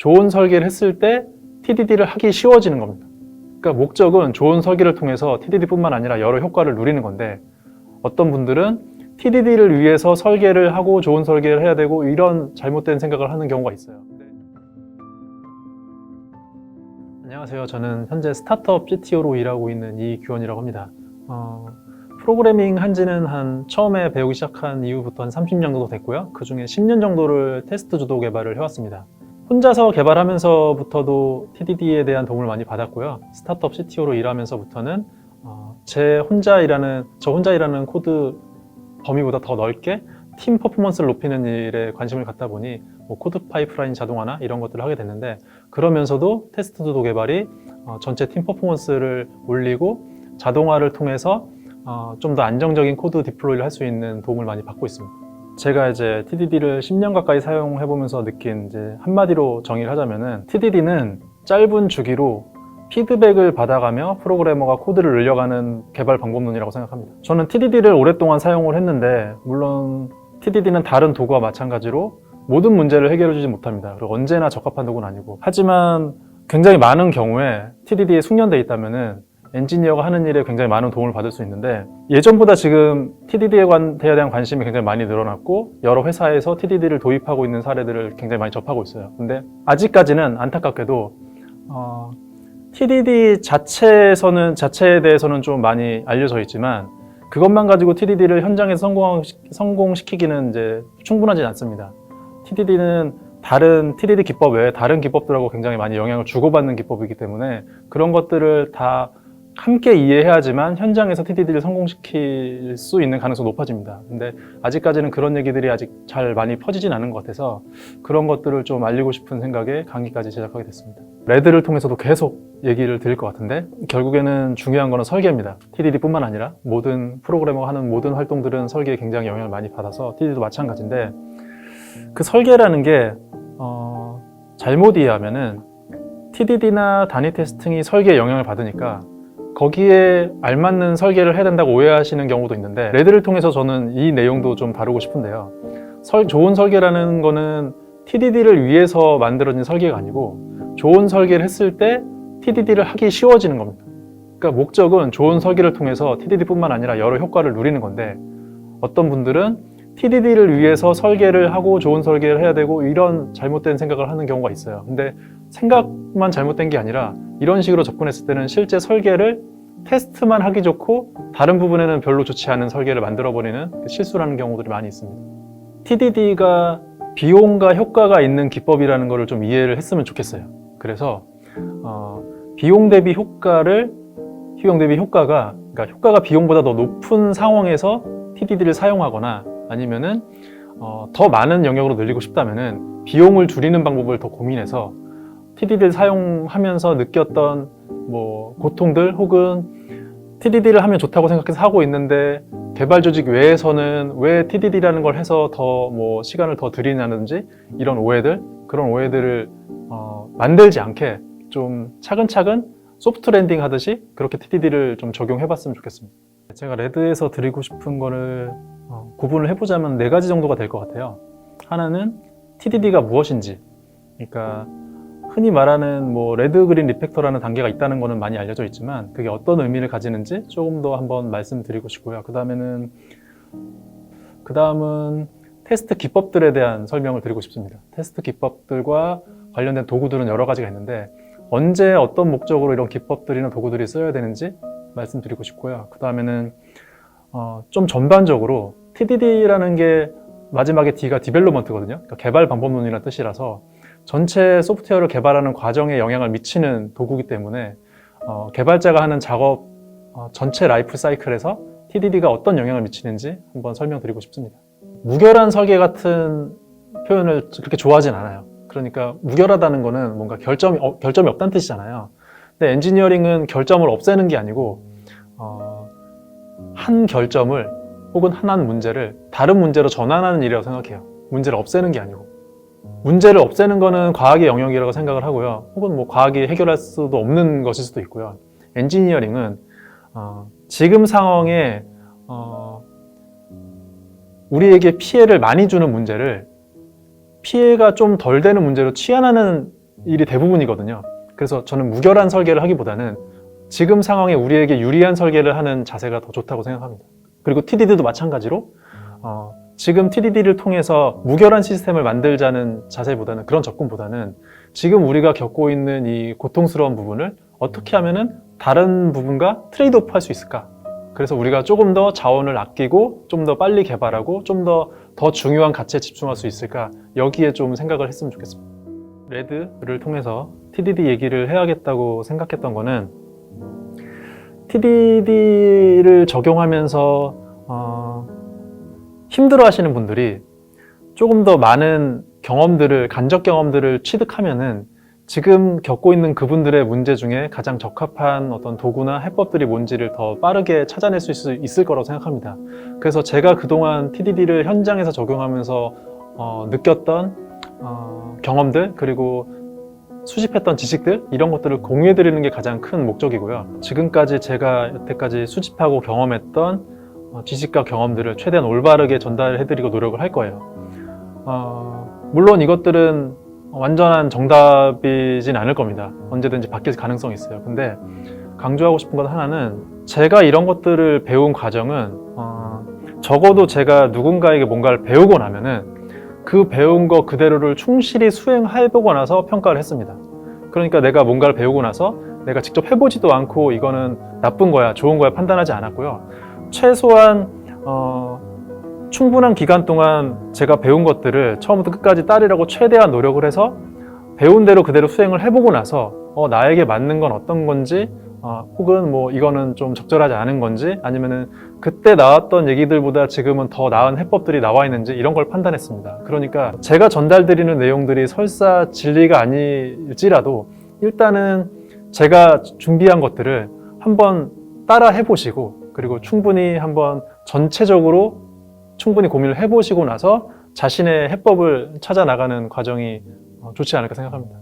좋은 설계를 했을 때 TDD를 하기 쉬워지는 겁니다. 그러니까 목적은 좋은 설계를 통해서 TDD뿐만 아니라 여러 효과를 누리는 건데, 어떤 분들은 TDD를 위해서 설계를 하고 좋은 설계를 해야 되고 이런 잘못된 생각을 하는 경우가 있어요. 안녕하세요. 저는 현재 스타트업 CTO로 일하고 있는 이규원이라고 합니다. 프로그래밍 한지는 처음에 배우기 시작한 이후부터 한 30년 정도 됐고요. 그 중에 10년 정도를 테스트 주도 개발을 해왔습니다. 혼자서 개발하면서부터도 TDD에 대한 도움을 많이 받았고요. 스타트업 CTO로 일하면서부터는 저 혼자 일하는 코드 범위보다 더 넓게 팀 퍼포먼스를 높이는 일에 관심을 갖다 보니 코드 파이프라인 자동화나 이런 것들을 하게 됐는데, 그러면서도 테스트 주도 개발이 전체 팀 퍼포먼스를 올리고 자동화를 통해서 좀 더 안정적인 코드 디플로이를 할 수 있는 도움을 많이 받고 있습니다. 제가 이제 TDD를 10년 가까이 사용해보면서 느낀 한마디로 정의를 하자면은, TDD는 짧은 주기로 피드백을 받아가며 프로그래머가 코드를 늘려가는 개발 방법론이라고 생각합니다. 저는 TDD를 오랫동안 사용을 했는데, 물론 TDD는 다른 도구와 마찬가지로 모든 문제를 해결해주지 못합니다. 그리고 언제나 적합한 도구는 아니고, 하지만 굉장히 많은 경우에 TDD에 숙련되어 있다면은 엔지니어가 하는 일에 굉장히 많은 도움을 받을 수 있는데, 예전보다 지금 TDD에 대한 관심이 굉장히 많이 늘어났고 여러 회사에서 TDD를 도입하고 있는 사례들을 굉장히 많이 접하고 있어요. 근데 아직까지는 안타깝게도 TDD 자체에 대해서는 좀 많이 알려져 있지만, 그것만 가지고 TDD를 현장에서 성공시키기는 충분하지 않습니다. TDD는 다른 TDD 기법 외에 다른 기법들하고 굉장히 많이 영향을 주고받는 기법이기 때문에 그런 것들을 다 함께 이해해야지만 현장에서 TDD를 성공시킬 수 있는 가능성이 높아집니다. 근데 아직까지는 그런 얘기들이 아직 잘 많이 퍼지진 않은 것 같아서 그런 것들을 좀 알리고 싶은 생각에 강의까지 제작하게 됐습니다. 레드를 통해서도 계속 얘기를 드릴 것 같은데, 결국에는 중요한 거는 설계입니다. TDD뿐만 아니라 모든 프로그래머가 하는 모든 활동들은 설계에 굉장히 영향을 많이 받아서 TDD도 마찬가지인데, 그 설계라는 게 잘못 이해하면은 TDD나 단위 테스팅이 설계에 영향을 받으니까 거기에 알맞는 설계를 해야 된다고 오해하시는 경우도 있는데, 레드를 통해서 저는 이 내용도 좀 다루고 싶은데요. 좋은 설계라는 거는 TDD를 위해서 만들어진 설계가 아니고, 좋은 설계를 했을 때 TDD를 하기 쉬워지는 겁니다. 그러니까 목적은 좋은 설계를 통해서 TDD뿐만 아니라 여러 효과를 누리는 건데, 어떤 분들은 TDD를 위해서 설계를 하고 좋은 설계를 해야 되고 이런 잘못된 생각을 하는 경우가 있어요. 근데 생각만 잘못된 게 아니라 이런 식으로 접근했을 때는 실제 설계를 테스트만 하기 좋고 다른 부분에는 별로 좋지 않은 설계를 만들어버리는 실수를 하는 경우들이 많이 있습니다. TDD가 비용과 효과가 있는 기법이라는 것을 좀 이해를 했으면 좋겠어요. 그래서 비용 대비 효과가 그러니까 효과가 비용보다 더 높은 상황에서 TDD를 사용하거나, 아니면은 더 많은 영역으로 늘리고 싶다면은 비용을 줄이는 방법을 더 고민해서 TDD를 사용하면서 느꼈던 고통들, 혹은 TDD를 하면 좋다고 생각해서 하고 있는데 개발 조직 외에서는 왜 TDD라는 걸 해서 더 시간을 더 들이냐든지 이런 그런 오해들을 만들지 않게 좀 차근차근 소프트 랜딩 하듯이 그렇게 TDD를 좀 적용해 봤으면 좋겠습니다. 제가 레드에서 드리고 싶은 거를 구분을 해보자면 4가지 정도가 될 것 같아요. 하나는 TDD가 무엇인지, 그러니까 흔히 말하는 레드, 그린, 리팩터라는 단계가 있다는 거는 많이 알려져 있지만 그게 어떤 의미를 가지는지 조금 더 한번 말씀드리고 싶고요. 그 다음은 테스트 기법들에 대한 설명을 드리고 싶습니다. 테스트 기법들과 관련된 도구들은 여러 가지가 있는데 언제 어떤 목적으로 이런 기법들이나 도구들이 써야 되는지 말씀드리고 싶고요. 그 다음에는 좀 전반적으로 TDD라는 게 마지막에 D가 디벨롭먼트거든요. 그러니까 개발 방법론이라는 뜻이라서 전체 소프트웨어를 개발하는 과정에 영향을 미치는 도구이기 때문에 개발자가 하는 작업 전체 라이프 사이클에서 TDD가 어떤 영향을 미치는지 한번 설명드리고 싶습니다. 무결한 설계 같은 표현을 그렇게 좋아하진 않아요. 그러니까 무결하다는 거는 뭔가 결점이 없다는 뜻이잖아요. 근데 엔지니어링은 결점을 없애는 게 아니고 한 결점을 혹은 한 문제를 다른 문제로 전환하는 일이라고 생각해요. 문제를 없애는 게 아니고. 문제를 없애는 거는 과학의 영역이라고 생각을 하고요. 혹은 과학이 해결할 수도 없는 것일 수도 있고요. 엔지니어링은 지금 상황에 우리에게 피해를 많이 주는 문제를 피해가 좀 덜 되는 문제로 치환하는 일이 대부분이거든요. 그래서 저는 무결한 설계를 하기보다는 지금 상황에 우리에게 유리한 설계를 하는 자세가 더 좋다고 생각합니다. 그리고 TDD도 마찬가지로 지금 TDD를 통해서 무결한 시스템을 만들자는 자세보다는, 그런 접근보다는 지금 우리가 겪고 있는 이 고통스러운 부분을 어떻게 하면은 다른 부분과 트레이드오프 할 수 있을까? 그래서 우리가 조금 더 자원을 아끼고 좀 더 빨리 개발하고 좀 더 중요한 가치에 집중할 수 있을까? 여기에 좀 생각을 했으면 좋겠습니다. 레드를 통해서 TDD 얘기를 해야겠다고 생각했던 거는, TDD를 적용하면서 힘들어 하시는 분들이 조금 더 많은 경험들을, 간접 경험들을 취득하면은 지금 겪고 있는 그분들의 문제 중에 가장 적합한 어떤 도구나 해법들이 뭔지를 더 빠르게 찾아낼 수 있을 거라고 생각합니다. 그래서 제가 그동안 TDD를 현장에서 적용하면서 느꼈던 경험들, 그리고 수집했던 지식들, 이런 것들을 공유해 드리는 게 가장 큰 목적이고요. 지금까지 제가 여태까지 수집하고 경험했던 지식과 경험들을 최대한 올바르게 전달해 드리고 노력을 할 거예요. 물론 이것들은 완전한 정답이진 않을 겁니다. 언제든지 바뀔 가능성이 있어요. 근데 강조하고 싶은 건 하나는, 제가 이런 것들을 배운 과정은 적어도 제가 누군가에게 뭔가를 배우고 나면은 그 배운 거 그대로를 충실히 수행해보고 나서 평가를 했습니다. 그러니까 내가 뭔가를 배우고 나서 내가 직접 해보지도 않고 이거는 나쁜 거야, 좋은 거야 판단하지 않았고요. 최소한 충분한 기간 동안 제가 배운 것들을 처음부터 끝까지 따르려고 최대한 노력을 해서 배운 대로 그대로 수행을 해보고 나서 나에게 맞는 건 어떤 건지, 혹은 뭐 이거는 좀 적절하지 않은 건지, 아니면은 그때 나왔던 얘기들보다 지금은 더 나은 해법들이 나와 있는지, 이런 걸 판단했습니다. 그러니까 제가 전달드리는 내용들이 설사 진리가 아닐지라도 일단은 제가 준비한 것들을 한번 따라 해보시고, 그리고 충분히 한번 전체적으로 충분히 고민을 해보시고 나서 자신의 해법을 찾아 나가는 과정이 좋지 않을까 생각합니다.